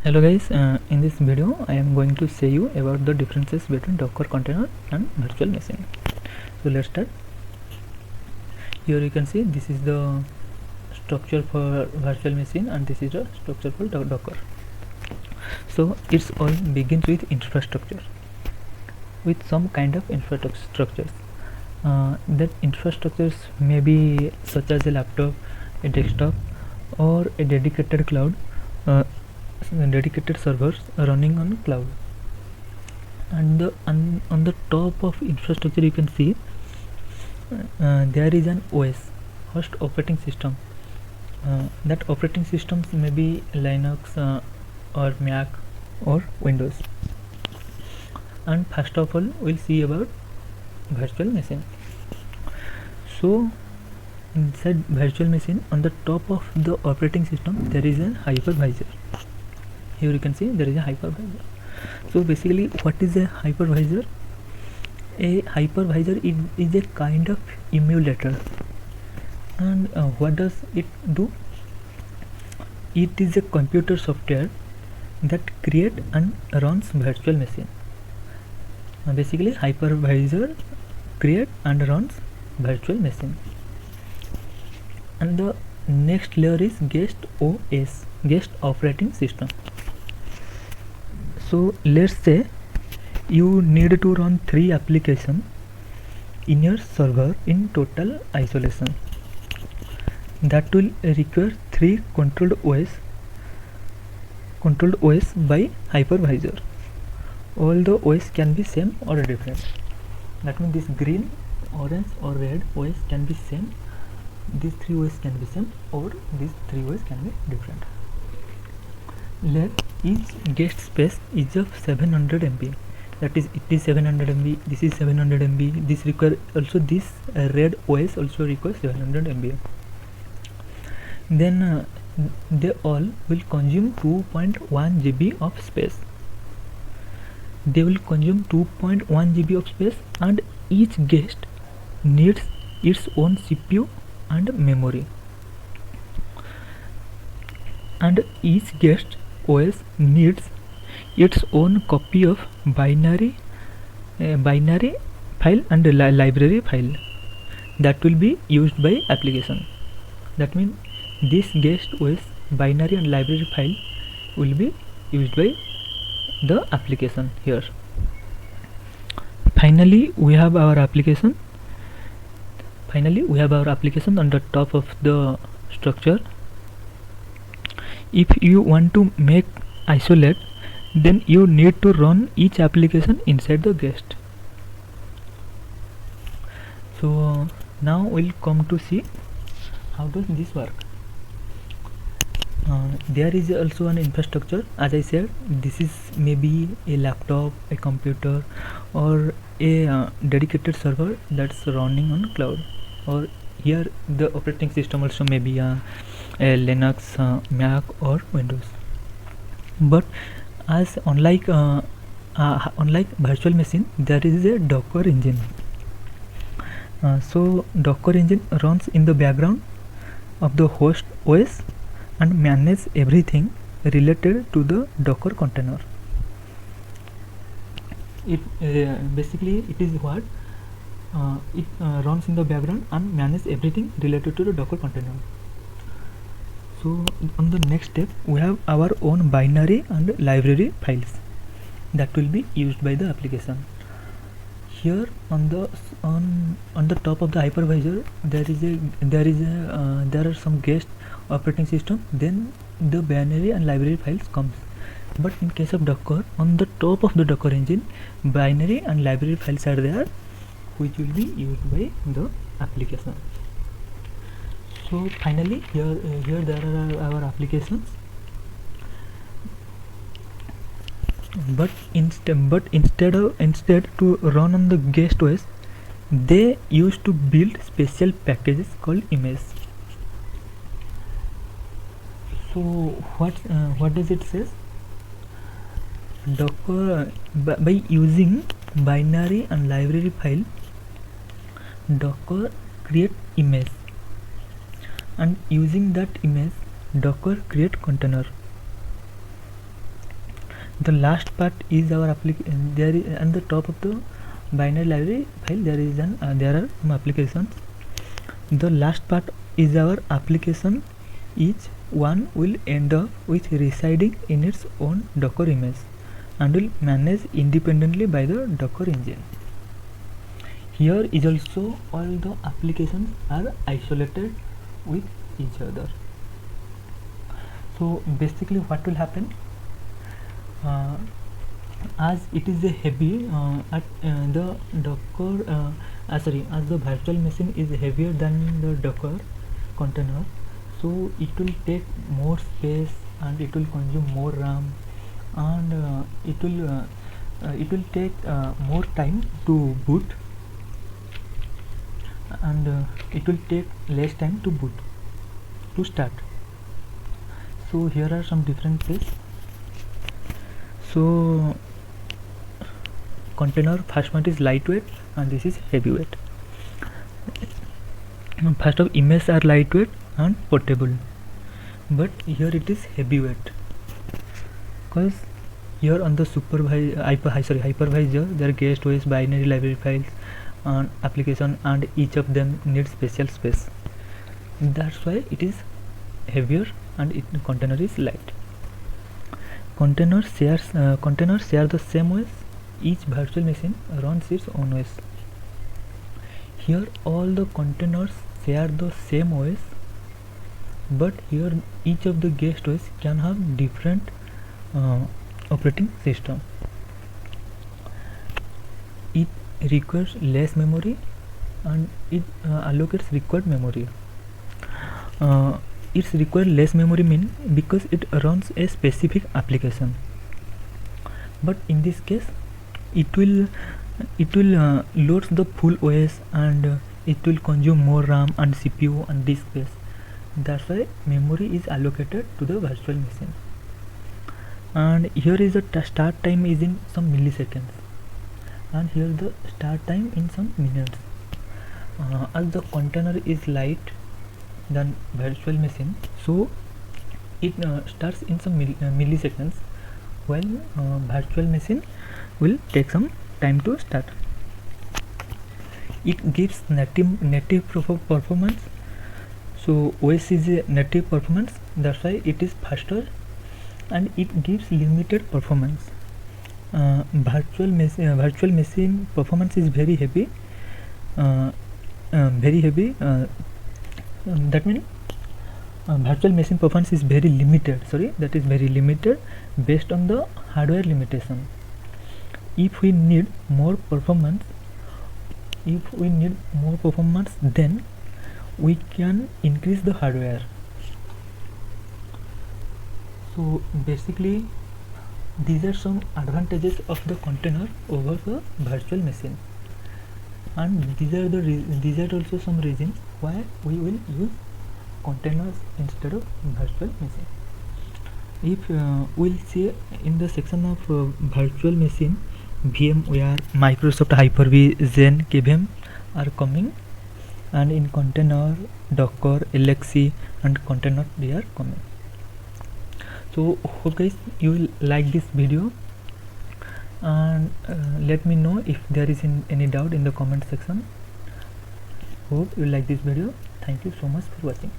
Hello guys, in this video I am going to say you about the differences between Docker container and virtual machine. So let's start. Here you can see this is the structure for virtual machine and this is the structure for Docker. So it's all begins with infrastructure, with some kind of infrastructures. That infrastructures may be such as a laptop, a desktop, or a dedicated cloud. Dedicated servers running on cloud, and on the top of infrastructure you can see there is an OS, host operating system. That operating systems may be Linux or Mac or Windows. And first of all we'll see about virtual machine. So inside virtual machine, on the top of the operating system there is a hypervisor. Here you can see there is a hypervisor. So basically what is a hypervisor? A hypervisor is a kind of emulator. And what does it do? It is a computer software that create and runs virtual machine. Basically hypervisor create and runs virtual machine. And the next layer is guest OS, guest operating system. So let's say you need to run 3 applications in your server in total isolation. That will require 3 controlled OS by hypervisor. All the OS can be same or different. That means this green, orange or red OS can be same. These 3 OS can be same or these 3 OS can be different. Let each guest space is of 700 MB. That is, it is 700 MB. This is 700 MB. This require also this red OS also requires 700 MB. Then they all will consume 2.1 GB of space. They will consume 2.1 GB of space, and each guest needs its own CPU and memory. And each guest OS needs its own copy of binary file and library file that will be used by application. That means this guest OS binary and library file will be used by the application here. Finally we have our application on the top of the structure. If you want to make isolate, then you need to run each application inside the guest. So now we'll come to see how does this work. There is also an infrastructure. As I said, this is maybe a laptop, a computer, or a dedicated server that's running on cloud. Or here the operating system also may be a Linux, Mac or Windows. But as unlike virtual machine, there is a Docker engine. So Docker engine runs in the background of the host OS and manage everything related to the Docker container. It basically it is what it runs in the background and manage everything related to the Docker container. So on the next step we have our own binary and library files that will be used by the application. Here on the top of the hypervisor there are some guest operating system, then the binary and library files comes. But in case of Docker, on the top of the Docker engine, binary and library files are there, which will be used by the application. So finally here there are our applications. But instead to run on the guest OS, they used to build special packages called image. So what does it say? Docker by using binary and library file, Docker create image, and using that image Docker create container. The last part is our application. There is on the top of the binary library file there is there are some applications. The last part is our application. Each one will end up with residing in its own Docker image and will manage independently by the Docker engine. Here is also all the applications are isolated with each other. So basically what will happen, as it is a heavy the Docker as the virtual machine is heavier than the Docker container, so it will take more space and it will consume more RAM, and it will take more time to boot, and it will take less time to start. So here are some differences. So container, first one is lightweight and this is heavyweight. First of images are lightweight and portable, but here it is heavyweight because here on the hypervisor there are guest OS, binary library files and application, and each of them needs special space. That's why it is heavier and container is light. Containers share the same OS. Each virtual machine runs its own OS. Here all the containers share the same OS, but here each of the guest OS can have different operating system. It requires less memory and it allocates required memory. It's required less memory mean because it runs a specific application, but in this case it will load the full OS and it will consume more RAM and CPU and disk space. That's why memory is allocated to the virtual machine. And here is the start time is in some milliseconds, and here the start time in some minutes. As the container is light than virtual machine, so it starts in some milliseconds, while virtual machine will take some time to start. It gives native performance. So OS is a native performance, that's why it is faster, and it gives limited performance. Virtual machine performance is very heavy. That means virtual machine performance is very limited. That is very limited based on the hardware limitation. If we need more performance, then we can increase the hardware. So basically these are some advantages of the container over the virtual machine, and these are also some reasons why we will use containers instead of virtual machine. If we'll see in the section of virtual machine, VMware, Microsoft Hyper-V, Xen, KVM are coming, and in container Docker, LXC and container they are coming. So hope guys you will like this video, and let me know if there is any doubt in the comment section. Hope you like this video. Thank you so much for watching.